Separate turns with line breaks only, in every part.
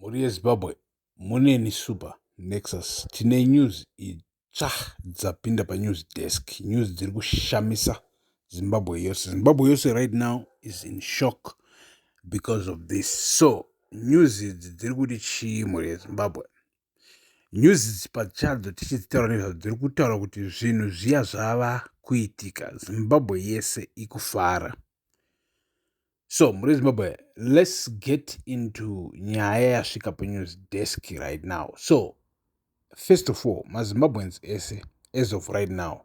Muri Zimbabwe muneni super nexus tine news itsva dzapinda panews desk, news dziri kushamisa Zimbabwe Yese. Zimbabwe Yese right now is in shock because of this. So news idzi dziri kuti chii muri Zimbabwe? News idzi pachadzo tichidzitaura nezvadzo dziri kutaura kuti zvinhu zviya zvava kuitika, Zimbabwe Yese Ikufara. So muri Zimbabwe, let's get into nyaya yasvika panews desk right now. So first of all, maZimbabweans ese as of right now,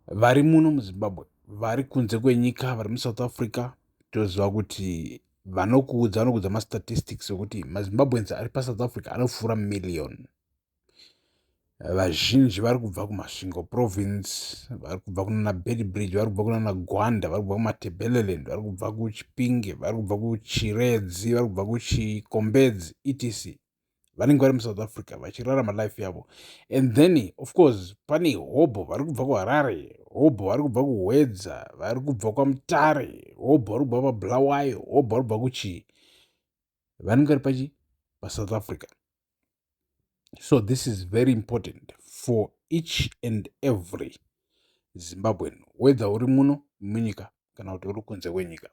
vari muno muZimbabwe, vari kunze kwenyika, vari muSouth Africa, toziva kuti vanokuudza mastatistics okuti maZimbabweans ari paSouth Africa anopfuura million. Vazhinji vari kubva kumasvingo province, vari kubva kunana Bedbridge, vari kubva kunana Gwanda, vari kubva kumaTebeleland, vari kubva kuChipinge, vari kubva kuChiredzi, vari kubva kuChikombedzi etc. Vanenge vari muSouth Africa vachirarama life yavo. And then of course pane Hobho vari kubva kuHarare, Hobho vari kubva kuHwedza, vari kubva kwaMutare, Hobho vari kubva paBulawayo, Hobho vari kubva kuchii. Vanenge vari pachi paSouth Africa. So this is very important for each and every Zimbabwean, whether uri muno munyika kana kuti uri kunze kwenyika.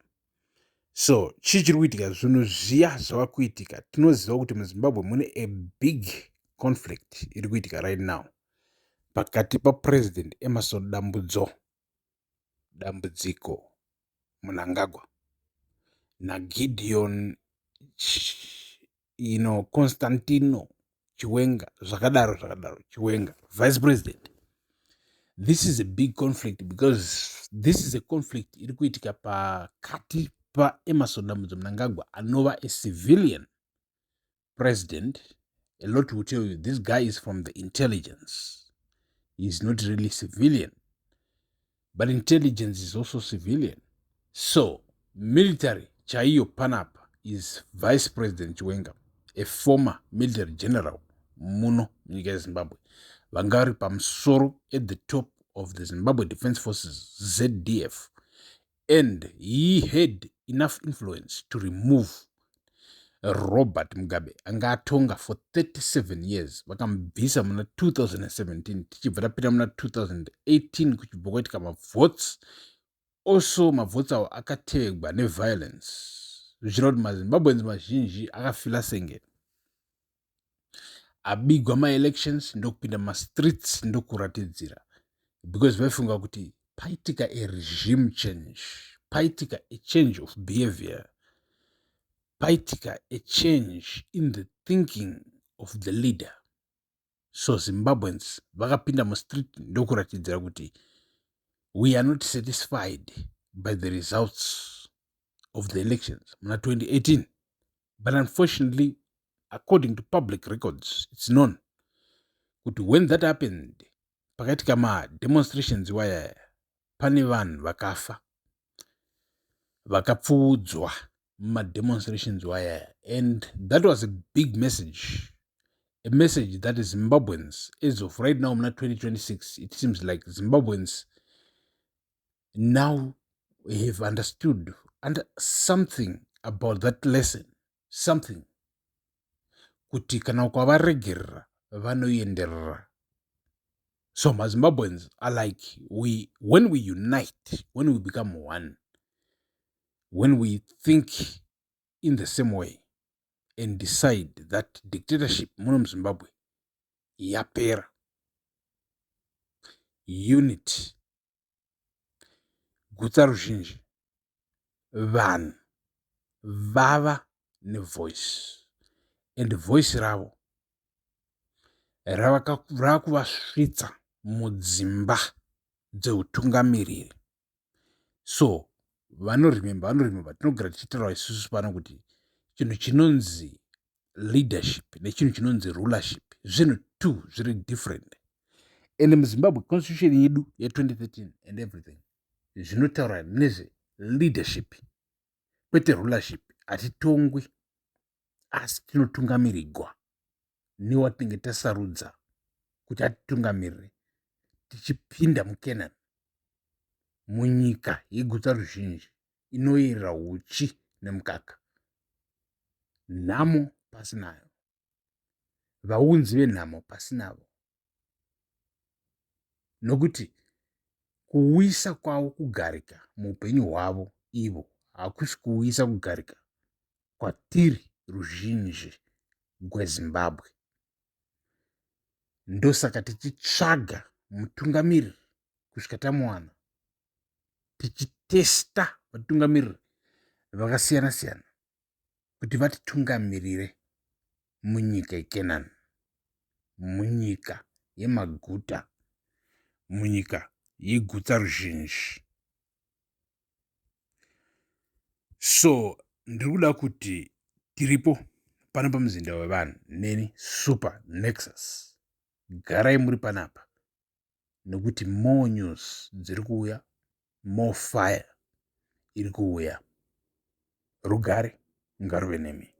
So chii chiri kuitika? Zvinhu zviya zvava kuitika. Tinoziva kuti muZimbabwe mune a big conflict iri kuitika right now pakati paPresident Emerson dambudziko Mnangagwa naGideon Constantino Chiwenga, zvakadaro Chiwenga, Vice President. This is a big conflict because this is a conflict iri kuitika pakati pa Emerson Mnangagwa anova a civilian president. A lot will tell you this guy is from the intelligence. He's not really civilian, but intelligence is also civilian. So military chaiyo panapa is Vice President Chiwenga, a former military general muno munyika yeZimbabwe. Vanga vari pamusoro at the top of the Zimbabwe Defense Forces, ZDF, and he had enough influence to remove Robert Mugabe anga atonga for 37 years. Vakambvisa muna 2017 tichibva tapinda muna 2018 kuchibva kwaitika mavotes. Also mavotes awo akatevegwa neviolence, zvichira kuti maZimbabweans mazhinji akafila senge. Abigwa maelections ndokupinda mastreets ndokuratidzira, because vaifunga kuti paitika a regime change, paitika a change of behavior, paitika a change in the thinking of the leader. So Zimbabweans vakapinda mustreet ndokuratidzira kuti we are not satisfied by the results of the elections muna 2018. But unfortunately, according to public records, it's known that when that happened, pakaitika ma-demonstrations waya pane vanhu vakafa, vakapfuudzwa ma-demonstrations waya. And that was a big message, a message that Zimbabweans, as of right now, muna 2026, it seems like Zimbabweans now have understood something about that lesson, something kuti kana kwavaregerera vanoenderera. So maZimbabweans are like, when we unite, when we become one, when we think in the same way and decide that dictatorship muno muZimbabwe yapera, unity, gutsa ruzhinji, vanhu vava nevoice, and voice ravo rava kuvasvitsa mudzimba dzeutungamiriri. So vanoremember tinogara tichitaura isusu pano kuti chinhu chinonzi leadership nechinhu chinonzi rulership zvinhu two zviri different. And muZimbabwe constitution yedu ye2013 and everything zvinotaura nezve leadership kwete rulership. Hatitongwi asi tinotungamirirwa newatinenge tasarudza kuti atitungamirire, tichipinda muKenani, munyika yegutsa ruzhinji inoyerera uchi nemukaka. Nhamo pasinayo, vaunzi venhamo pasinavo, nokuti kuuyisa kwavo kugarika muupenyu hwavo ivo hakusi kuuyisa kugarika kwatiri ruzhinji rwezimbabwe. Ndosaka tichitsvaga mutungamiriri kusvika tamuwana, tichitesta vatungamiriri vakasiyana siyana kuti vatitungamirire munyika yeKenani, munyika yemaguta, munyika yeguta ruzhinji. So ndiri kuda kuti tiripo pano pamuzinda wevanhu neni Super Nexus. Garai muri panapa nekuti more news dziri kuuya, more fire iri kuuya. Rugare ngaruve nemi.